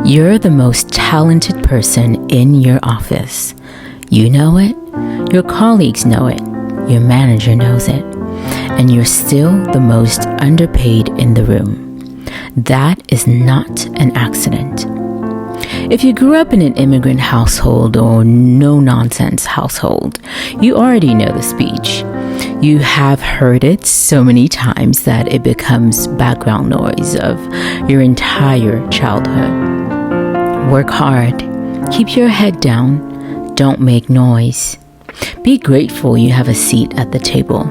You're the most talented person in your office. You know it, your colleagues know it, your manager knows it, and you're still the most underpaid in the room. That is not an accident. If you grew up in an immigrant household or no-nonsense household, you already know the speech. You have heard it so many times that it becomes background noise of your entire childhood. Work hard. Keep your head down. Don't make noise. Be grateful you have a seat at the table.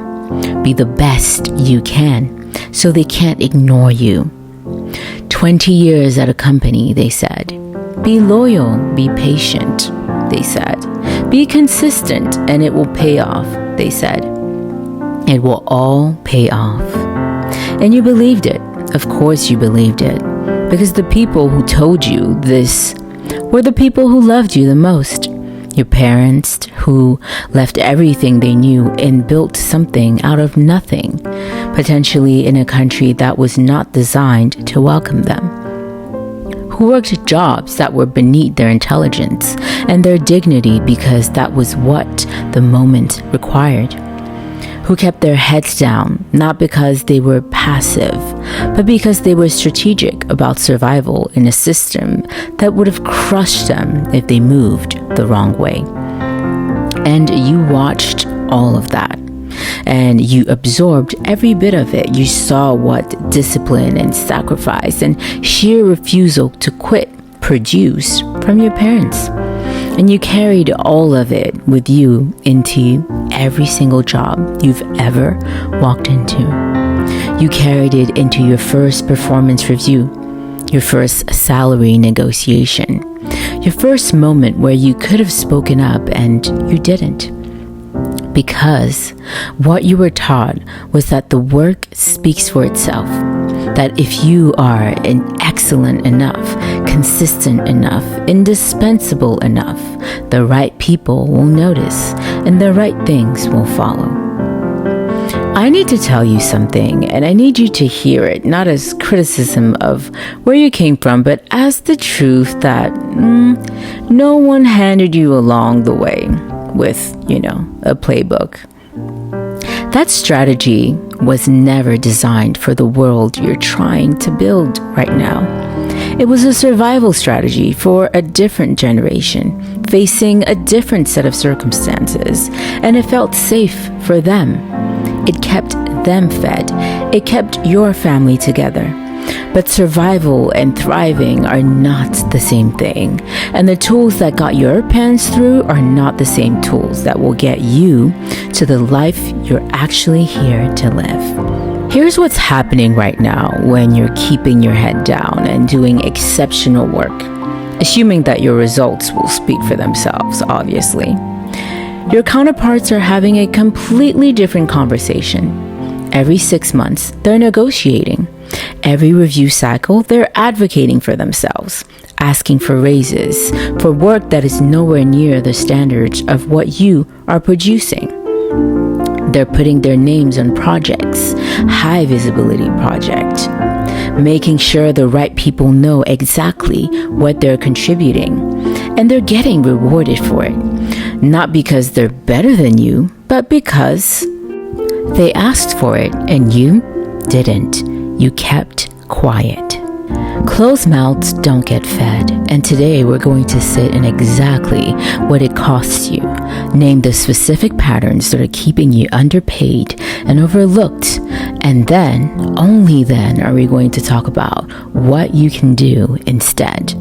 Be the best you can so they can't ignore you. 20 years at a company, they said. Be loyal, be patient, they said. Be consistent and it will pay off, they said. It will all pay off. And you believed it. Of course you believed it. Because the people who told you this were the people who loved you the most. Your parents who left everything they knew and built something out of nothing, potentially in a country that was not designed to welcome them. Who worked jobs that were beneath their intelligence and their dignity because that was what the moment required. Who kept their heads down, not because they were passive, but because they were strategic about survival in a system that would have crushed them if they moved the wrong way. And you watched all of that, and you absorbed every bit of it. You saw what discipline and sacrifice and sheer refusal to quit produced from your parents. And you carried all of it with you into every single job you've ever walked into. You carried it into your first performance review, your first salary negotiation, your first moment where you could have spoken up and you didn't. Because what you were taught was that the work speaks for itself. That if you are excellent enough, consistent enough, indispensable enough, the right people will notice and the right things will follow. I need to tell you something, and I need you to hear it, not as criticism of where you came from, but as the truth that no one handed you along the way with, a playbook. That strategy was never designed for the world you're trying to build right now. It was a survival strategy for a different generation, facing a different set of circumstances, and it felt safe for them. It kept them fed. It kept your family together. But survival and thriving are not the same thing. And the tools that got your parents through are not the same tools that will get you to the life you're actually here to live. Here's what's happening right now when you're keeping your head down and doing exceptional work, assuming that your results will speak for themselves, obviously. Your counterparts are having a completely different conversation. Every 6 months, they're negotiating. Every review cycle, they're advocating for themselves, asking for raises, for work that is nowhere near the standards of what you are producing. They're putting their names on projects, high visibility projects, making sure the right people know exactly what they're contributing, and they're getting rewarded for it. Not because they're better than you, but because they asked for it and you didn't. You kept quiet. Closed mouths don't get fed, and today we're going to sit in exactly what it costs you. Name the specific patterns that are keeping you underpaid and overlooked, and then, only then, are we going to talk about what you can do instead.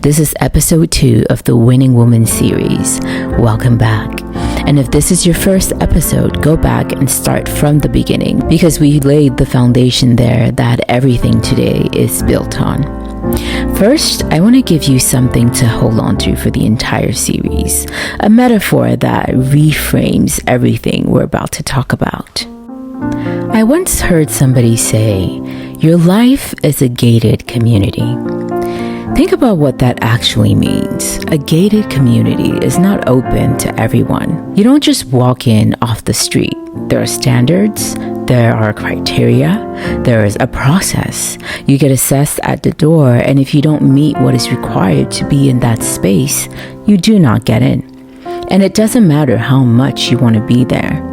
This is episode 2 of the Winning Woman series. Welcome back. And if this is your first episode, go back and start from the beginning because we laid the foundation there that everything today is built on. First, I want to give you something to hold on to for the entire series, a metaphor that reframes everything we're about to talk about. I once heard somebody say, your life is a gated community. Think about what that actually means. A gated community is not open to everyone. You don't just walk in off the street. There are standards, There are criteria, there is a process. You get assessed at the door, and if you don't meet what is required to be in that space, you do not get in. And it doesn't matter how much you want to be there.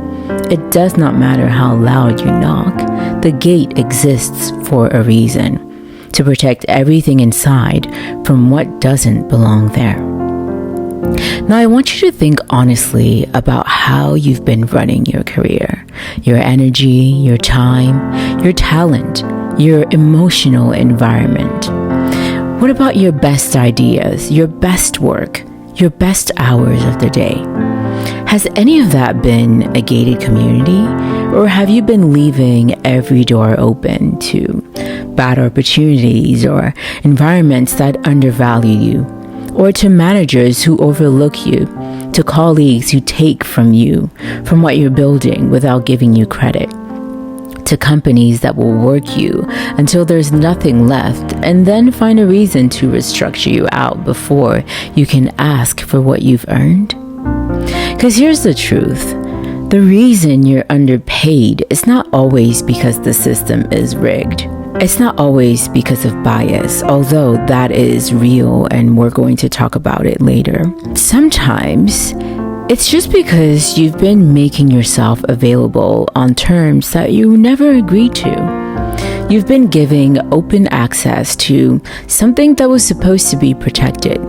It does not matter how loud you knock. The gate exists for a reason, to protect everything inside from what doesn't belong there. Now, I want you to think honestly about how you've been running your career, your energy, your time, your talent, your emotional environment. What about your best ideas, your best work, your best hours of the day? Has any of that been a gated community, or have you been leaving every door open to bad opportunities or environments that undervalue you? Or to managers who overlook you, to colleagues who take from you, from what you're building without giving you credit, to companies that will work you until there's nothing left and then find a reason to restructure you out before you can ask for what you've earned? Because here's the truth. The reason you're underpaid is not always because the system is rigged. It's not always because of bias, although that is real and we're going to talk about it later. Sometimes it's just because you've been making yourself available on terms that you never agreed to. You've been giving open access to something that was supposed to be protected.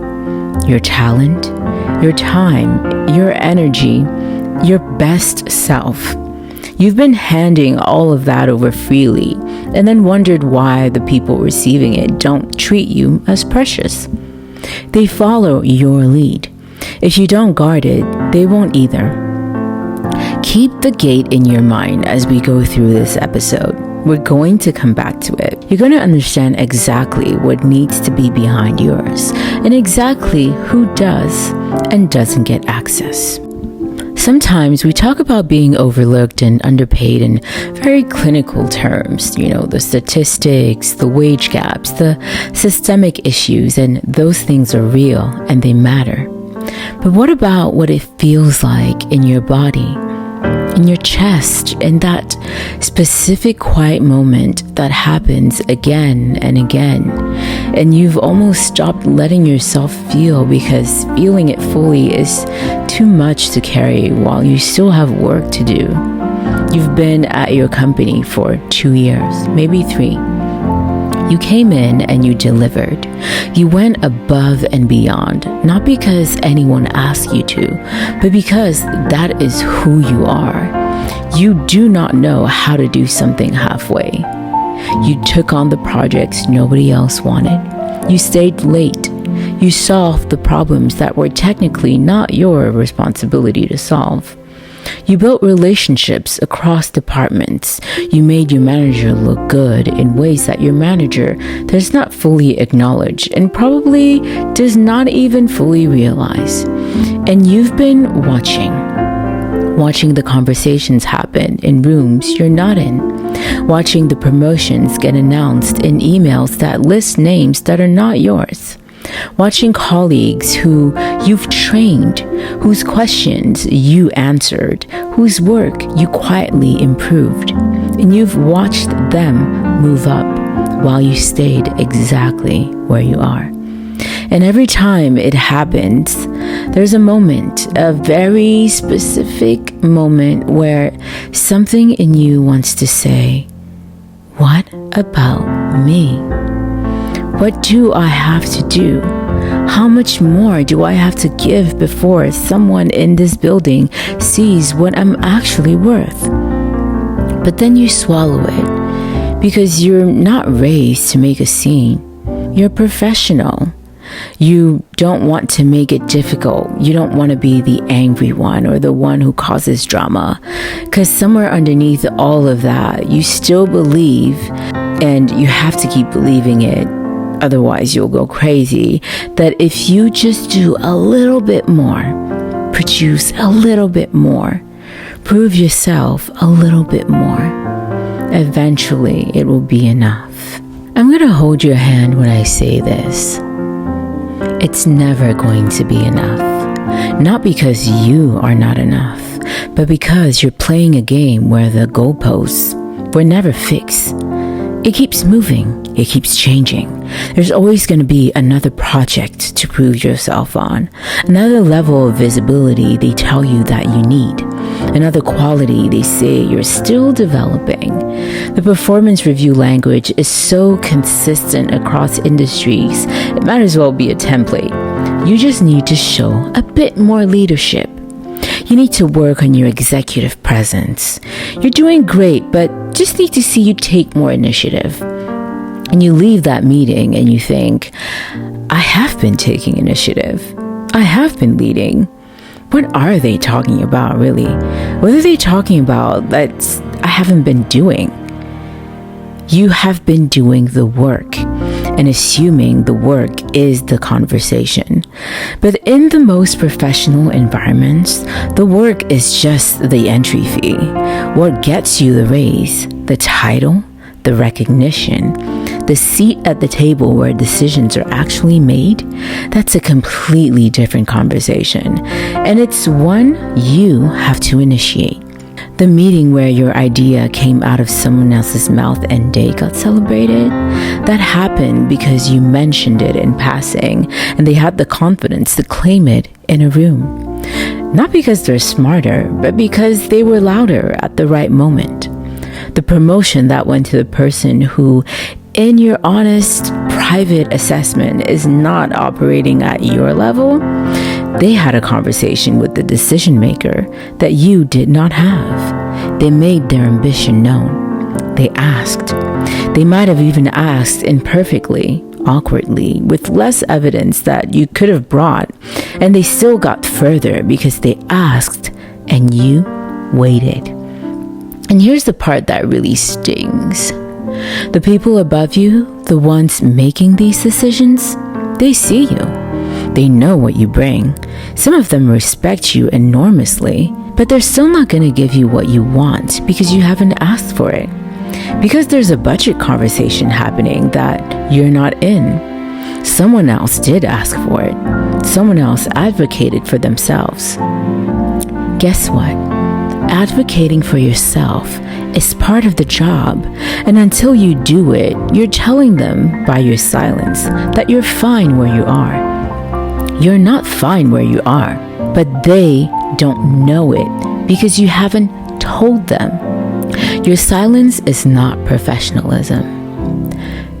Your talent, your time, your energy, your best self. You've been handing all of that over freely and then wondered why the people receiving it don't treat you as precious. They follow your lead. If you don't guard it, they won't either. Keep the gate in your mind as we go through this episode. We're going to come back to it. You're going to understand exactly what needs to be behind yours and exactly who does and doesn't get access. Sometimes we talk about being overlooked and underpaid in very clinical terms, the statistics, the wage gaps, the systemic issues, and those things are real and they matter. But what about what it feels like in your body, in your chest, in that specific quiet moment that happens again and again, and you've almost stopped letting yourself feel because feeling it fully is too much to carry while you still have work to do. You've been at your company for 2 years, maybe 3. You came in and you delivered. You went above and beyond, not because anyone asked you to, but because that is who you are. You do not know how to do something halfway. You took on the projects nobody else wanted. You stayed late. You solved the problems that were technically not your responsibility to solve. You built relationships across departments. You made your manager look good in ways that your manager does not fully acknowledge and probably does not even fully realize. And you've been watching the conversations happen in rooms you're not in, watching the promotions get announced in emails that list names that are not yours. Watching colleagues who you've trained, whose questions you answered, whose work you quietly improved, and you've watched them move up while you stayed exactly where you are. And every time it happens, there's a moment, a very specific moment where something in you wants to say, "What about me? What do I have to do? How much more do I have to give before someone in this building sees what I'm actually worth?" But then you swallow it because you're not raised to make a scene. You're professional. You don't want to make it difficult. You don't want to be the angry one or the one who causes drama. Because somewhere underneath all of that, you still believe, and you have to keep believing it, otherwise you'll go crazy, that if you just do a little bit more, produce a little bit more, prove yourself a little bit more, eventually it will be enough. I'm going to hold your hand when I say this. It's never going to be enough. Not because you are not enough, but because you're playing a game where the goalposts were never fixed. It keeps moving, it keeps changing. There's always going to be another project to prove yourself on, another level of visibility they tell you that you need, another quality they say you're still developing. The performance review language is so consistent across industries, it might as well be a template. You just need to show a bit more leadership. You need to work on your executive presence. You're doing great, but just need to see you take more initiative. And you leave that meeting and you think, I have been taking initiative. I have been leading. What are they talking about, really? What are they talking about that I haven't been doing? You have been doing the work and assuming the work is the conversation. But in the most professional environments, the work is just the entry fee. What gets you the raise, the title, the recognition, the seat at the table where decisions are actually made, that's a completely different conversation. And it's one you have to initiate. The meeting where your idea came out of someone else's mouth and they got celebrated, that happened because you mentioned it in passing and they had the confidence to claim it in a room. Not because they're smarter, but because they were louder at the right moment. The promotion that went to the person who, in your honest, private assessment, is not operating at your level, they had a conversation with the decision maker that you did not have. They made their ambition known. They asked. They might have even asked imperfectly, awkwardly, with less evidence that you could have brought, and they still got further because they asked and you waited. And here's the part that really stings. The people above you, the ones making these decisions, they see you. They know what you bring. Some of them respect you enormously, but they're still not going to give you what you want because you haven't asked for it. Because there's a budget conversation happening that you're not in. Someone else did ask for it. Someone else advocated for themselves. Guess what? Advocating for yourself is part of the job, and until you do it, you're telling them by your silence that you're fine where you are. You're not fine where you are, but they don't know it because you haven't told them. Your silence is not professionalism.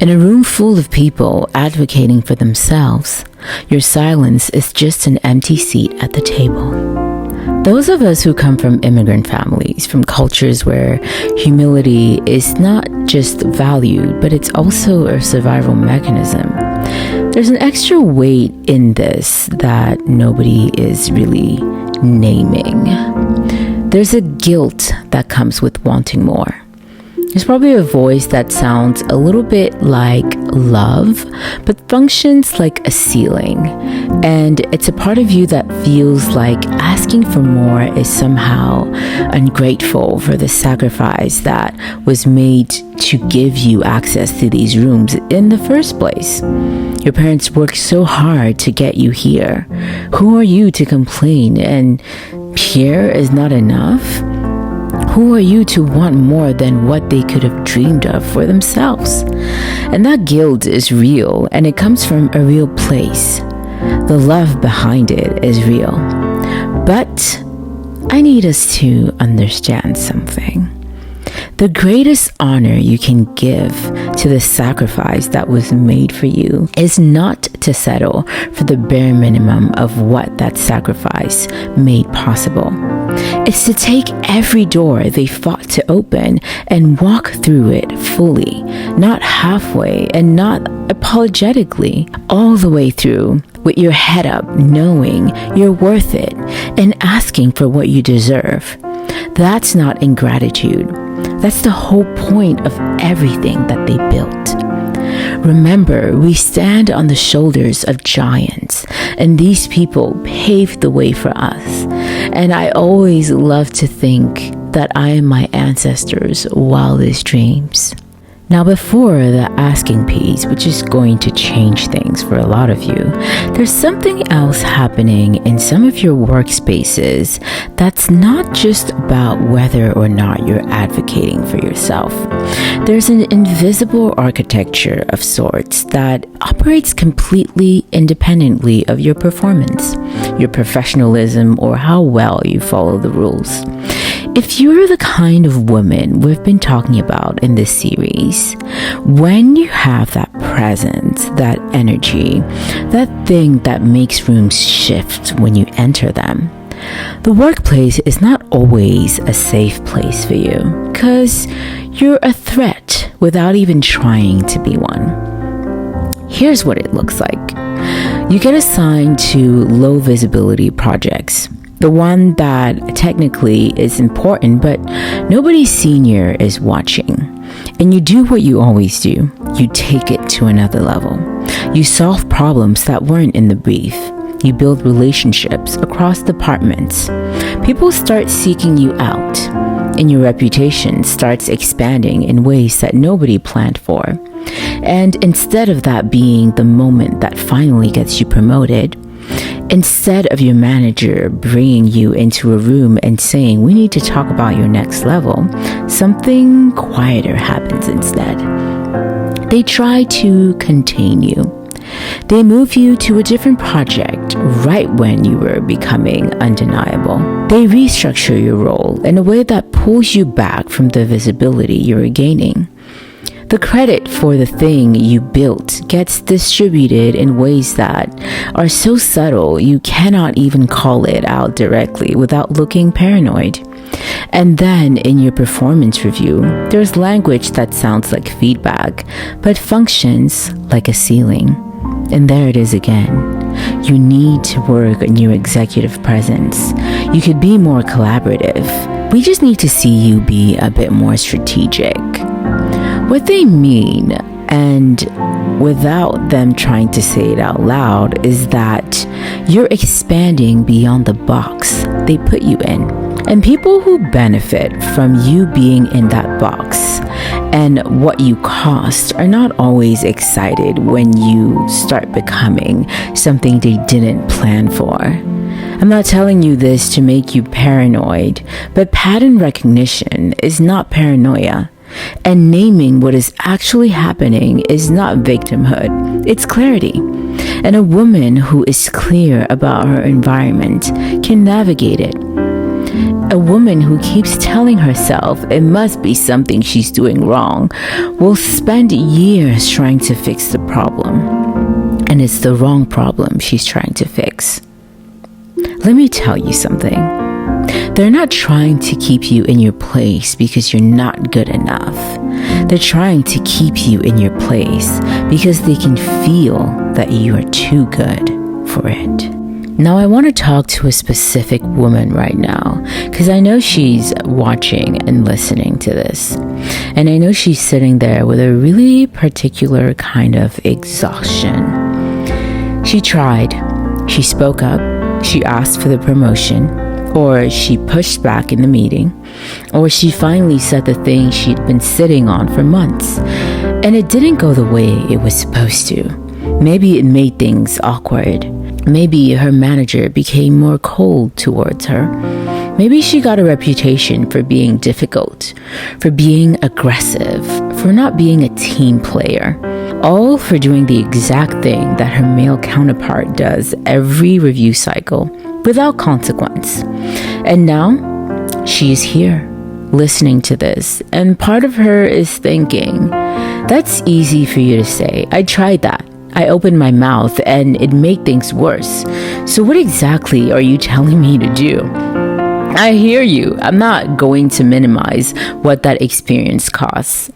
In a room full of people advocating for themselves, your silence is just an empty seat at the table. Those of us who come from immigrant families, from cultures where humility is not just valued, but it's also a survival mechanism, there's an extra weight in this that nobody is really naming. There's a guilt that comes with wanting more. There's probably a voice that sounds a little bit like love, but functions like a ceiling. And it's a part of you that feels like asking for more is somehow ungrateful for the sacrifice that was made to give you access to these rooms in the first place. Your parents worked so hard to get you here. Who are you to complain? And here is not enough? Who are you to want more than what they could have dreamed of for themselves? And that guilt is real, and it comes from a real place. The love behind it is real. But I need us to understand something. The greatest honor you can give to the sacrifice that was made for you is not to settle for the bare minimum of what that sacrifice made possible. It's to take every door they fought to open and walk through it fully, not halfway and not apologetically, all the way through with your head up, knowing you're worth it and asking for what you deserve. That's not ingratitude. That's the whole point of everything that they built. Remember, we stand on the shoulders of giants, and these people paved the way for us. And I always love to think that I am my ancestors' wildest dreams. Now, before the asking piece, which is going to change things for a lot of you, there's something else happening in some of your workspaces that's not just about whether or not you're advocating for yourself. There's an invisible architecture of sorts that operates completely independently of your performance, your professionalism, or how well you follow the rules. If you're the kind of woman we've been talking about in this series, when you have that presence, that energy, that thing that makes rooms shift when you enter them, the workplace is not always a safe place for you because you're a threat without even trying to be one. Here's what it looks like. You get assigned to low visibility projects. The one that technically is important, but nobody senior is watching. And you do what you always do. You take it to another level. You solve problems that weren't in the brief. You build relationships across departments. People start seeking you out, and your reputation starts expanding in ways that nobody planned for. And instead of that being the moment that finally gets you promoted, instead of your manager bringing you into a room and saying, "We need to talk about your next level," something quieter happens instead. They try to contain you. They move you to a different project right when you were becoming undeniable. They restructure your role in a way that pulls you back from the visibility you're gaining. The credit for the thing you built gets distributed in ways that are so subtle you cannot even call it out directly without looking paranoid. And then in your performance review, there's language that sounds like feedback, but functions like a ceiling. And there it is again. You need to work on your executive presence. You could be more collaborative. We just need to see you be a bit more strategic. What they mean, and without them trying to say it out loud, is that you're expanding beyond the box they put you in. And people who benefit from you being in that box and what you cost are not always excited when you start becoming something they didn't plan for. I'm not telling you this to make you paranoid, but pattern recognition is not paranoia. And naming what is actually happening is not victimhood, it's clarity. And a woman who is clear about her environment can navigate it. A woman who keeps telling herself it must be something she's doing wrong will spend years trying to fix the problem. And it's the wrong problem she's trying to fix. Let me tell you something. They're not trying to keep you in your place because you're not good enough. They're trying to keep you in your place because they can feel that you are too good for it. Now, I want to talk to a specific woman right now because I know she's watching and listening to this. And I know she's sitting there with a really particular kind of exhaustion. She tried. She spoke up. She asked for the promotion. Or she pushed back in the meeting, or she finally said the thing she'd been sitting on for months, and it didn't go the way it was supposed to. Maybe it made things awkward. Maybe her manager became more cold towards her. Maybe she got a reputation for being difficult, for being aggressive, for not being a team player, all for doing the exact thing that her male counterpart does every review cycle, without consequence. And now she's here listening to this, and part of her is thinking, that's easy for you to say. I tried that. I opened my mouth and it made things worse. So what exactly are you telling me to do? I hear you. I'm not going to minimize what that experience costs.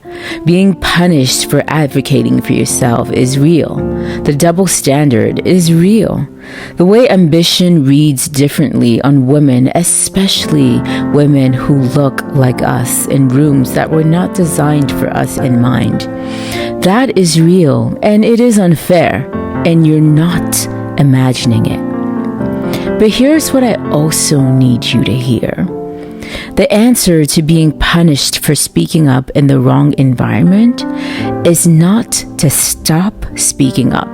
Being punished for advocating for yourself is real. The double standard is real. The way ambition reads differently on women, especially women who look like us in rooms that were not designed for us in mind. That is real, and it is unfair, and you're not imagining it. But here's what I also need you to hear. The answer to being punished for speaking up in the wrong environment is not to stop speaking up.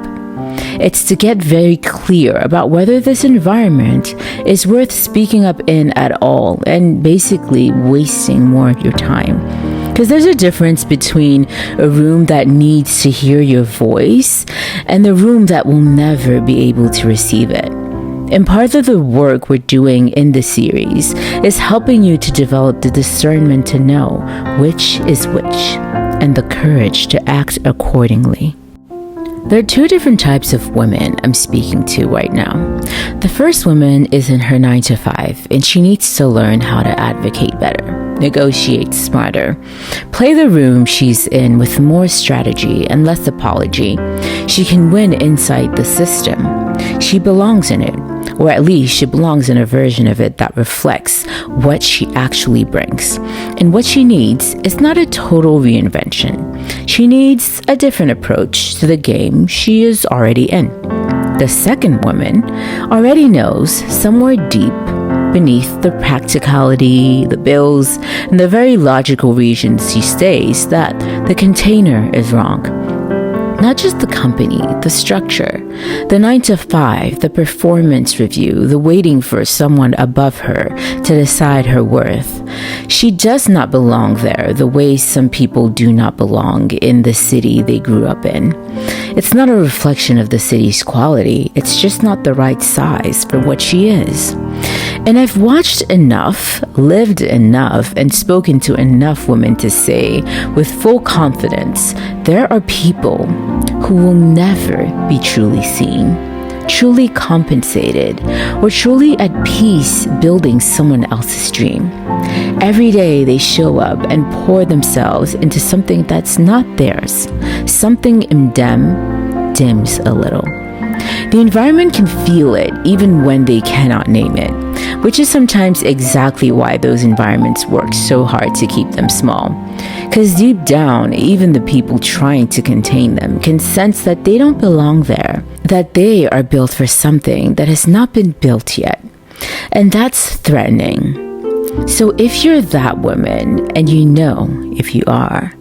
It's to get very clear about whether this environment is worth speaking up in at all and basically wasting more of your time. Because there's a difference between a room that needs to hear your voice and the room that will never be able to receive it. And part of the work we're doing in this series is helping you to develop the discernment to know which is which and the courage to act accordingly. There are two different types of women I'm speaking to right now. The first woman is in her 9 to 5 and she needs to learn how to advocate better, negotiate smarter, play the room she's in with more strategy and less apology. She can win inside the system. She belongs in it, or at least she belongs in a version of it that reflects what she actually brings. And what she needs is not a total reinvention. She needs a different approach to the game she is already in. The second woman already knows somewhere deep beneath the practicality, the bills, and the very logical reasons she stays that the container is wrong. Not just the company, the structure, the 9 to 5, the performance review, the waiting for someone above her to decide her worth. She does not belong there the way some people do not belong in the city they grew up in. It's not a reflection of the city's quality, it's just not the right size for what she is. And I've watched enough, lived enough, and spoken to enough women to say with full confidence, there are people who will never be truly seen, truly compensated, or truly at peace building someone else's dream. Every day they show up and pour themselves into something that's not theirs. Something in them dims a little. The environment can feel it even when they cannot name it, which is sometimes exactly why those environments work so hard to keep them small. Because deep down, even the people trying to contain them can sense that they don't belong there, that they are built for something that has not been built yet. And that's threatening. So if you're that woman, and you know if you are,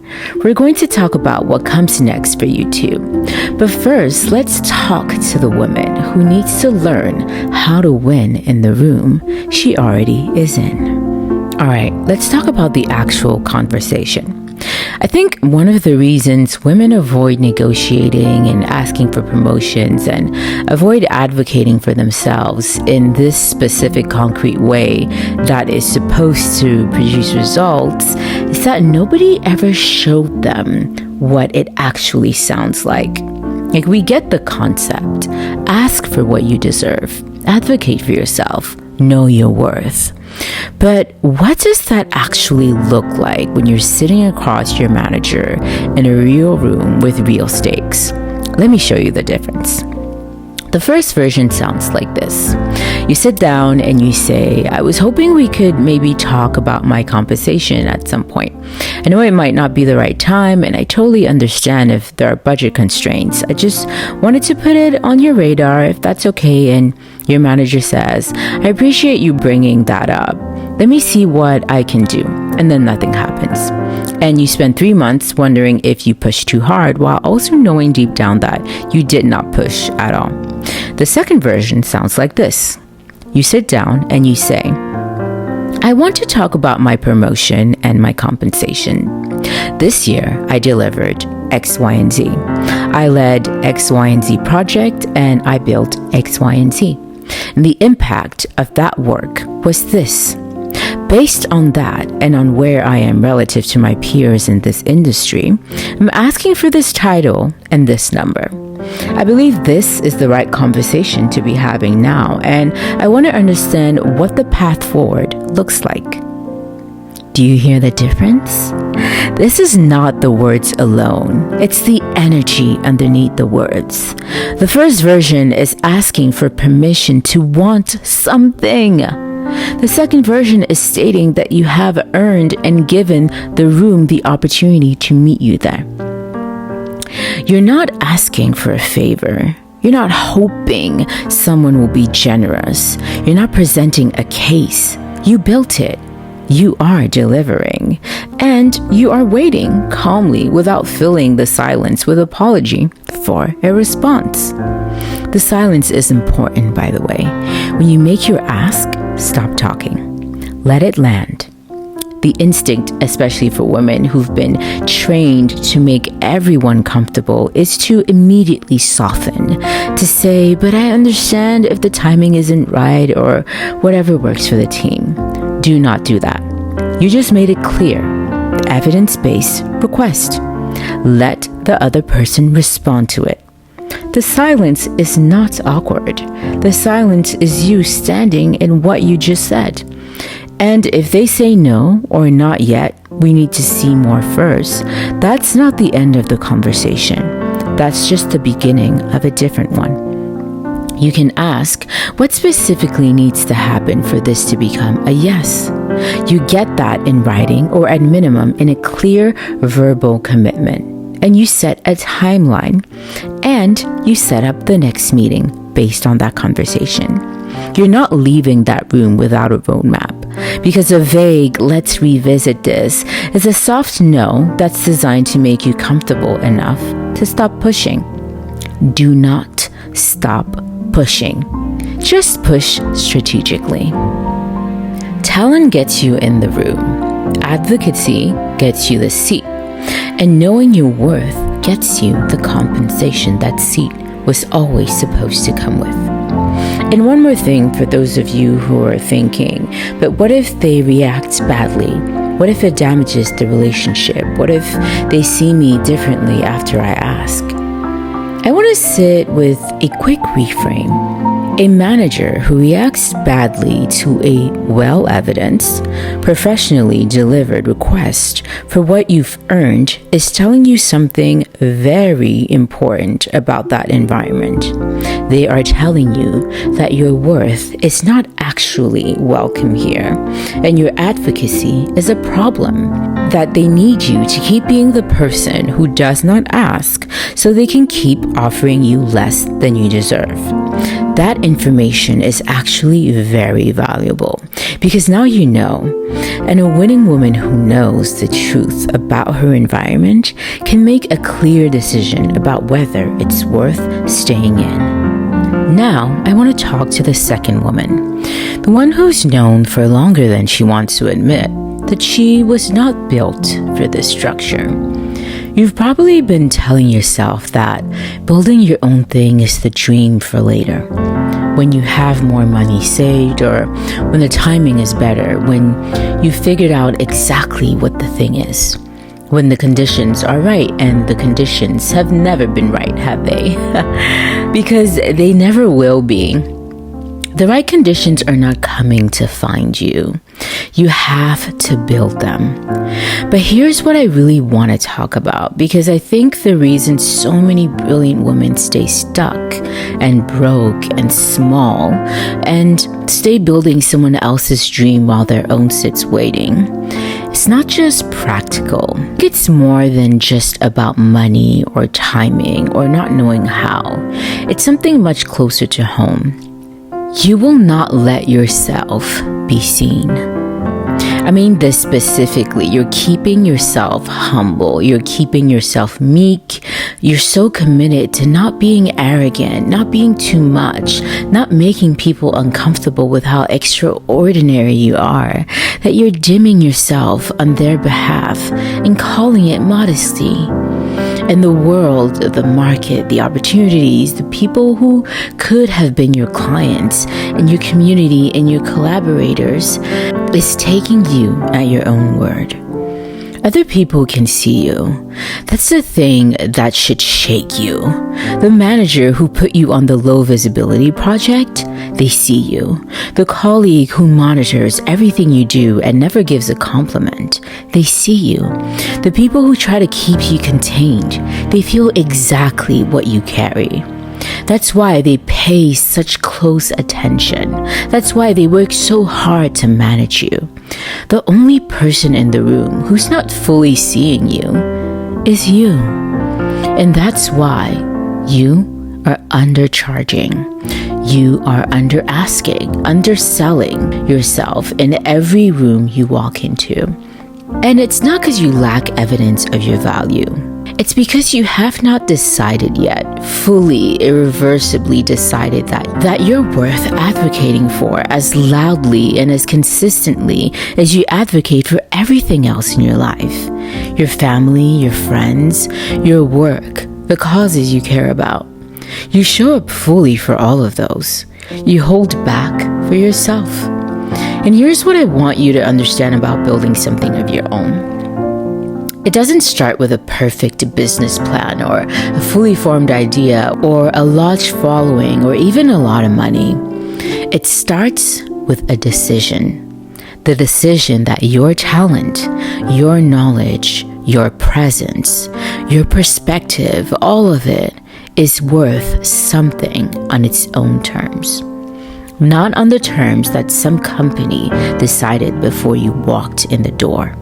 we're going to talk about what comes next for you too. But first, let's talk to the woman who needs to learn how to win in the room she already is in. All right, let's talk about the actual conversation. I think one of the reasons women avoid negotiating and asking for promotions and avoid advocating for themselves in this specific concrete way that is supposed to produce results is that nobody ever showed them what it actually sounds like. Like, we get the concept. Ask for what you deserve. Advocate for yourself. Know your worth. But what does that actually look like when you're sitting across your manager in a real room with real stakes? Let me show you the difference. The first version sounds like this. You sit down and you say, I was hoping we could maybe talk about my compensation at some point. I know it might not be the right time, and I totally understand if there are budget constraints. I just wanted to put it on your radar if that's okay. And your manager says, I appreciate you bringing that up. Let me see what I can do. And then nothing happens. And you spend 3 months wondering if you pushed too hard while also knowing deep down that you did not push at all. The second version sounds like this. You sit down and you say, I want to talk about my promotion and my compensation. This year, I delivered X, Y, and Z. I led X, Y, and Z project, and I built X, Y, and Z. And the impact of that work was this. Based on that and on where I am relative to my peers in this industry, I'm asking for this title and this number. I believe this is the right conversation to be having now, and I want to understand what the path forward looks like. Do you hear the difference? This is not the words alone. It's the energy underneath the words. The first version is asking for permission to want something. The second version is stating that you have earned and given the room the opportunity to meet you there. You're not asking for a favor. You're not hoping someone will be generous. You're not presenting a case. You built it. You are delivering, and you are waiting calmly without filling the silence with apology for a response. The silence is important, by the way. When you make your ask, stop talking. Let it land. The instinct, especially for women who've been trained to make everyone comfortable, is to immediately soften, to say, but I understand if the timing isn't right or whatever works for the team. Do not do that. You just made it clear. Evidence-based request. Let the other person respond to it. The silence is not awkward. The silence is you standing in what you just said. And if they say no or not yet, we need to see more first, that's not the end of the conversation. That's just the beginning of a different one. You can ask, what specifically needs to happen for this to become a yes? You get that in writing or at minimum in a clear verbal commitment. And you set a timeline and you set up the next meeting based on that conversation. You're not leaving that room without a roadmap, because a vague, let's revisit this, is a soft no that's designed to make you comfortable enough to stop pushing. Do not stop pushing. Just push strategically. Talent gets you in the room. Advocacy gets you the seat. And knowing your worth gets you the compensation that seat was always supposed to come with. And one more thing for those of you who are thinking, but what if they react badly? What if it damages the relationship? What if they see me differently after I ask? I want to sit with a quick reframe. A manager who reacts badly to a well-evidenced, professionally delivered request for what you've earned is telling you something very important about that environment. They are telling you that your worth is not actually welcome here, and your advocacy is a problem, that they need you to keep being the person who does not ask so they can keep offering you less than you deserve. That information is actually very valuable because now you know, and a winning woman who knows the truth about her environment can make a clear decision about whether it's worth staying in. Now, I want to talk to the second woman, the one who's known for longer than she wants to admit that she was not built for this structure. You've probably been telling yourself that building your own thing is the dream for later. When you have more money saved, or when the timing is better, when you figured out exactly what the thing is. When the conditions are right, and the conditions have never been right, have they? Because they never will be. The right conditions are not coming to find you. You have to build them. But here's what I really want to talk about, because I think the reason so many brilliant women stay stuck and broke and small and stay building someone else's dream while their own sits waiting, it's not just practical. It's more than just about money or timing or not knowing how. It's something much closer to home. You will not let yourself be seen. I mean this specifically. You're keeping yourself humble. You're keeping yourself meek. You're so committed to not being arrogant, not being too much, not making people uncomfortable with how extraordinary you are, that you're dimming yourself on their behalf and calling it modesty. And the world, the market, the opportunities, the people who could have been your clients and your community and your collaborators is taking you at your own word. Other people can see you. That's the thing that should shake you. The manager who put you on the low visibility project, they see you. The colleague who monitors everything you do and never gives a compliment, they see you. The people who try to keep you contained, they feel exactly what you carry. That's why they pay such close attention. That's why they work so hard to manage you. The only person in the room who's not fully seeing you is you. And that's why you are undercharging. You are underselling yourself in every room you walk into. And it's not because you lack evidence of your value. It's because you have not decided yet, fully, irreversibly decided that you're worth advocating for as loudly and as consistently as you advocate for everything else in your life. Your family, your friends, your work, the causes you care about. You show up fully for all of those. You hold back for yourself. And here's what I want you to understand about building something of your own. It doesn't start with a perfect business plan or a fully formed idea or a large following or even a lot of money. It starts with a decision. The decision that your talent, your knowledge, your presence, your perspective, all of it is worth something on its own terms. Not on the terms that some company decided before you walked in the door.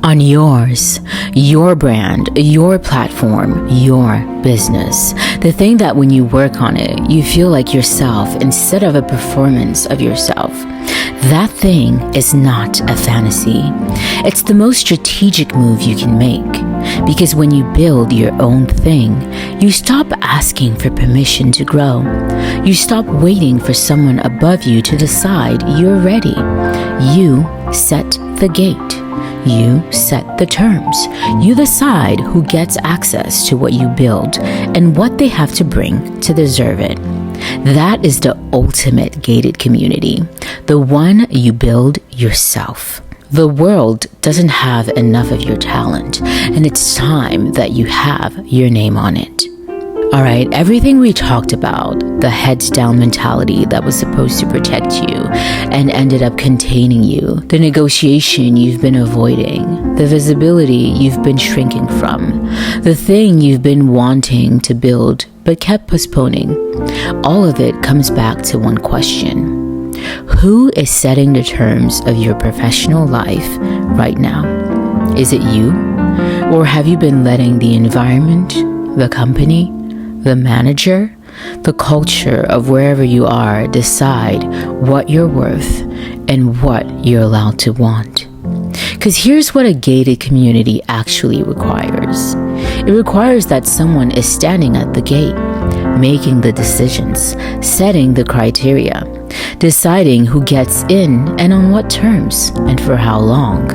On yours, your brand, your platform, your business. The thing that when you work on it, you feel like yourself instead of a performance of yourself. That thing is not a fantasy. It's the most strategic move you can make. Because when you build your own thing, you stop asking for permission to grow. You stop waiting for someone above you to decide you're ready. You set the gate. You set the terms. You decide who gets access to what you build and what they have to bring to deserve it. That is the ultimate gated community, the one you build yourself. The world doesn't have enough of your talent, and it's time that you have your name on it. All right, everything we talked about, the heads down mentality that was supposed to protect you and ended up containing you, the negotiation you've been avoiding, the visibility you've been shrinking from, the thing you've been wanting to build but kept postponing, all of it comes back to one question. Who is setting the terms of your professional life right now? Is it you? Or have you been letting the environment, the company, the manager, the culture of wherever you are decide what you're worth and what you're allowed to want? Because here's what a gated community actually requires. It requires that someone is standing at the gate, making the decisions, setting the criteria, deciding who gets in and on what terms and for how long.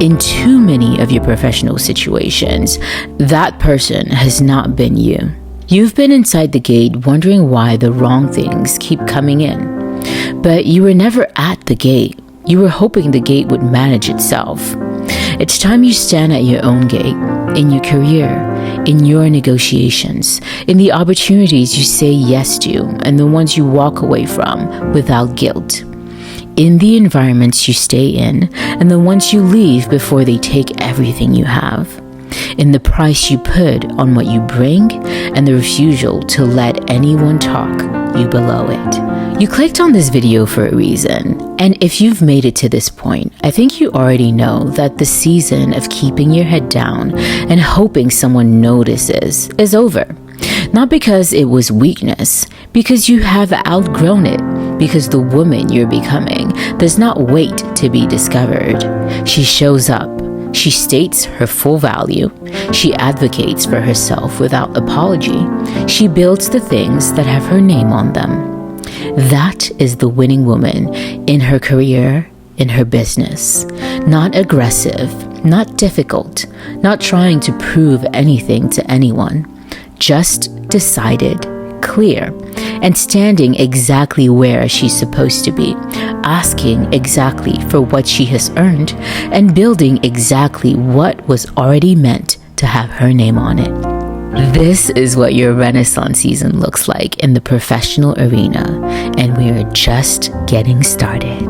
In too many of your professional situations, that person has not been you. You've been inside the gate wondering why the wrong things keep coming in. But you were never at the gate. You were hoping the gate would manage itself. It's time you stand at your own gate, in your career, in your negotiations, in the opportunities you say yes to and the ones you walk away from without guilt. In the environments you stay in and the ones you leave before they take everything you have. In the price you put on what you bring and the refusal to let anyone talk you below it. You clicked on this video for a reason, and if you've made it to this point, I think you already know that the season of keeping your head down and hoping someone notices is over. Not because it was weakness, because you have outgrown it, because the woman you're becoming does not wait to be discovered. She shows up. She states her full value. She advocates for herself without apology. She builds the things that have her name on them. That is the winning woman in her career, in her business. Not aggressive, not difficult, not trying to prove anything to anyone. Just decided, clear, and standing exactly where she's supposed to be, asking exactly for what she has earned, and building exactly what was already meant to have her name on it. This is what your Renaissance season looks like in the professional arena, and we are just getting started.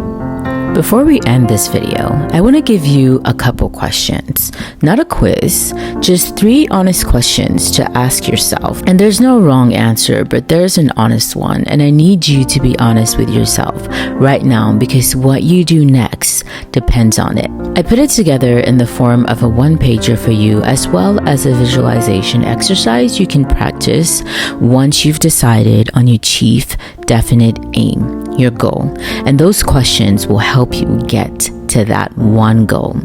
Before we end this video, I want to give you a couple questions. Not a quiz, just 3 honest questions to ask yourself. And there's no wrong answer, but there's an honest one. And I need you to be honest with yourself right now because what you do next depends on it. I put it together in the form of a 1-pager for you, as well as a visualization exercise you can practice once you've decided on your chief definite aim, your goal. And those questions will help you get to that one goal.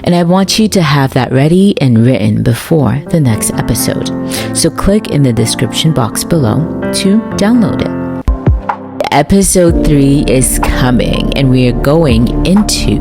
And I want you to have that ready and written before the next episode. So click in the description box below to download it. Episode 3 is coming, and we are going into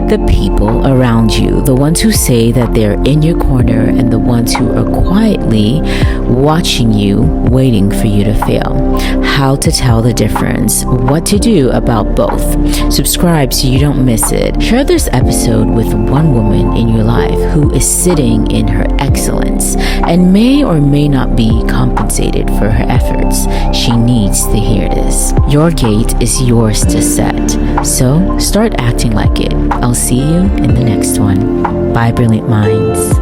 the people around you, the ones who say that they're in your corner and the ones who are quietly watching you, waiting for you to fail. How to tell the difference, what to do about both. Subscribe so you don't miss it. Share this episode with one woman in your life who is sitting in her excellence and may or may not be compensated for her efforts. She needs to hear this. Your gate is yours to set, so start acting like it. I'll see you in the next one. Bye, brilliant minds.